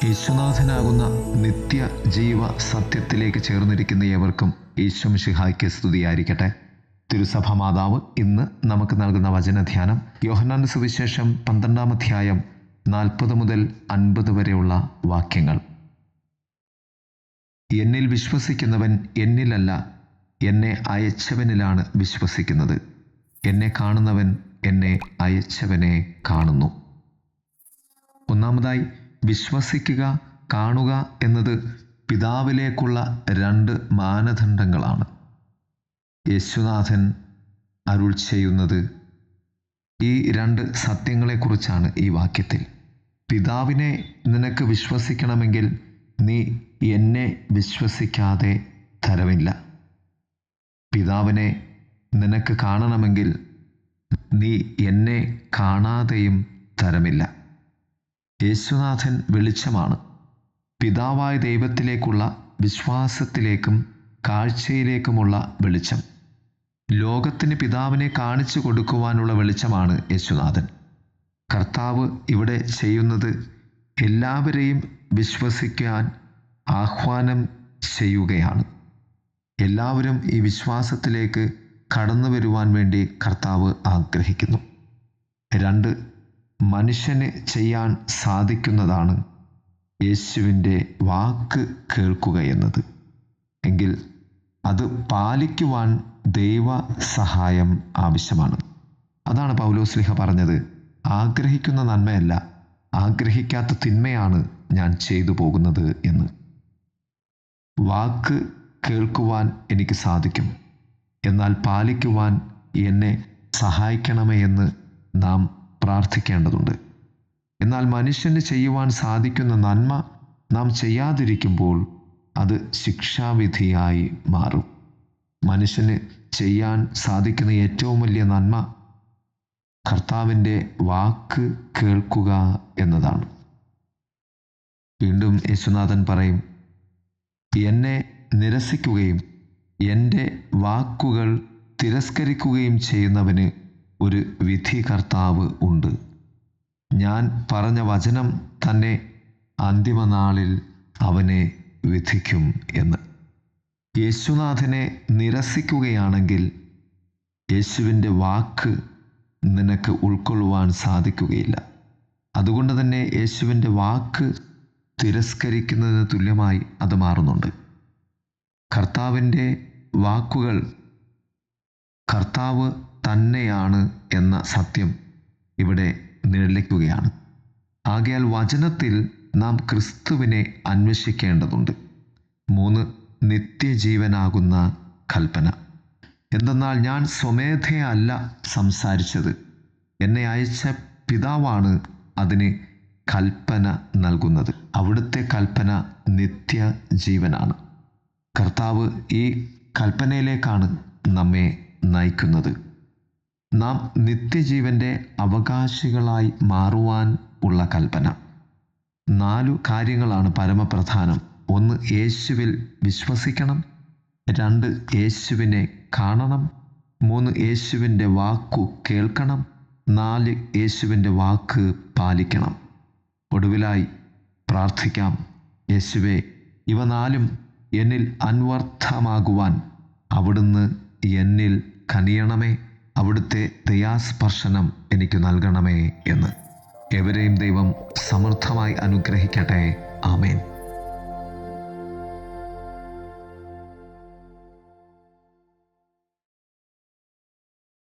യേശുനാഥനാകുന്ന നിത്യ ജീവ സത്യത്തിലേക്ക് ചേർന്നിരിക്കുന്ന ഏവർക്കും ഈശോ മിശിഹായ്ക്ക് സ്തുതിയായിരിക്കട്ടെ. തിരുസഭ മാതാവ് ഇന്ന് നമുക്ക് നൽകുന്ന വചനധ്യാനം യോഹന്നാന്റെ സുവിശേഷം 12-ാം അധ്യായം 40 മുതൽ 50 വരെയുള്ള വാക്യങ്ങൾ. എന്നിൽ വിശ്വസിക്കുന്നവൻ എന്നിലല്ല, എന്നെ അയച്ചവനിലാണ് വിശ്വസിക്കുന്നത്. എന്നെ കാണുന്നവൻ എന്നെ അയച്ചവനെ കാണുന്നു. ഒന്നാമതായി, വിശ്വസിക്കുക, കാണുക എന്നത് പിതാവിലേക്കുള്ള 2 മാനദണ്ഡങ്ങളാണ്. യേശുനാഥൻ അരുൾ ചെയ്യുന്നത് ഈ 2 സത്യങ്ങളെക്കുറിച്ചാണ് ഈ വാക്യത്തിൽ. പിതാവിനെ നിനക്ക് വിശ്വസിക്കണമെങ്കിൽ നീ എന്നെ വിശ്വസിക്കാതെ തരമില്ല. പിതാവിനെ നിനക്ക് കാണണമെങ്കിൽ നീ എന്നെ കാണാതെയും തരമില്ല. യേശുനാഥൻ വെളിച്ചമാണ്. പിതാവായ ദൈവത്തിലേക്കുള്ള വിശ്വാസത്തിലേക്കും കാഴ്ചയിലേക്കുമുള്ള വെളിച്ചം. ലോകത്തിന് പിതാവിനെ കാണിച്ചു കൊടുക്കുവാനുള്ള വെളിച്ചമാണ് യേശുനാഥൻ. കർത്താവ് ഇവിടെ ചെയ്യുന്നത് എല്ലാവരെയും വിശ്വസിക്കാൻ ആഹ്വാനം ചെയ്യുകയാണ്. എല്ലാവരും ഈ വിശ്വാസത്തിലേക്ക് കടന്നു വരുവാൻ വേണ്ടി കർത്താവ് ആഗ്രഹിക്കുന്നു. 2, മനുഷ്യന് ചെയ്യാൻ സാധിക്കുന്നതാണ് യേശുവിൻ്റെ വാക്ക് കേൾക്കുക എന്നത്. എങ്കിൽ അത് പാലിക്കുവാൻ ദൈവ സഹായം ആവശ്യമാണ്. അതാണ് പൗലോസ്ലീഹ പറഞ്ഞത്, ആഗ്രഹിക്കുന്ന നന്മയല്ല, ആഗ്രഹിക്കാത്ത തിന്മയാണ് ഞാൻ ചെയ്തു പോകുന്നത് എന്ന്. വാക്ക് കേൾക്കുവാൻ എനിക്ക് സാധിക്കും, എന്നാൽ പാലിക്കുവാൻ എന്നെ സഹായിക്കണമേ എന്ന് നാം പ്രാർത്ഥിക്കേണ്ടതുണ്ട്. എന്നാൽ മനുഷ്യന് ചെയ്യുവാൻ സാധിക്കുന്ന നന്മ നാം ചെയ്യാതിരിക്കുമ്പോൾ അത് ശിക്ഷാവിധിയായി മാറും. മനുഷ്യന് ചെയ്യാൻ സാധിക്കുന്ന ഏറ്റവും വലിയ നന്മ കർത്താവിൻ്റെ വാക്ക് കേൾക്കുക എന്നതാണ്. വീണ്ടും യേശുനാഥൻ പറയും, എന്നെ നിരസിക്കുകയും എൻ്റെ വാക്കുകൾ തിരസ്കരിക്കുകയും ചെയ്യുന്നവന് ഒരു വിധി കർത്താവ് ഉണ്ട്. ഞാൻ പറഞ്ഞ വചനം തന്നെ അന്തിമനാളിൽ അവനെ വിധിക്കും എന്ന്. യേശുനാഥനെ നിരസിക്കുകയാണെങ്കിൽ യേശുവിൻ്റെ വാക്ക് നിനക്ക് ഉൾക്കൊള്ളുവാൻ സാധിക്കുകയില്ല. അതുകൊണ്ട് തന്നെ യേശുവിൻ്റെ വാക്ക് തിരസ്കരിക്കുന്നതിന് തുല്യമായി അത് മാറുന്നുണ്ട്. കർത്താവിൻ്റെ വാക്കുകൾ കർത്താവ് തന്നെയാണ് എന്ന സത്യം ഇവിടെ നിഴലിക്കുകയാണ്. ആകയാൽ വചനത്തിൽ നാം ക്രിസ്തുവിനെ അന്വേഷിക്കേണ്ടതുണ്ട്. 3, നിത്യജീവനാകുന്ന കൽപ്പന. എന്തെന്നാൽ ഞാൻ സ്വമേധയല്ല സംസാരിച്ചത്, എന്നെ അയച്ച പിതാവാണ് അതിന് കൽപ്പന നൽകുന്നത്. അവിടുത്തെ കൽപ്പന നിത്യജീവനാണ്. കർത്താവ് ഈ കൽപ്പനയിലേക്കാണ് നമ്മെ നയിക്കുന്നത്. നാം നിത്യജീവൻ്റെ അവകാശികളായി മാറുവാൻ ഉള്ള കൽപ്പന. 4 കാര്യങ്ങളാണ് പരമപ്രധാനം. 1, യേശുവിൽ വിശ്വസിക്കണം. 2, യേശുവിനെ കാണണം. 3, യേശുവിൻ്റെ വാക്കു കേൾക്കണം. 4, യേശുവിൻ്റെ വാക്ക് പാലിക്കണം. ഒടുവിലായി പ്രാർത്ഥിക്കാം, യേശുവേ, ഇവ 4 എന്നിൽ അന്വർത്ഥമാകുവാൻ അവിടുന്ന് എന്നിൽ കനിയണമേ, അവിടുത്തെ ദയാസ്പർശനം എനിക്ക് നൽകണമേ എന്ന്. എവരെയും ദൈവം സമൃദ്ധമായി അനുഗ്രഹിക്കട്ടെ. ആമേൻ.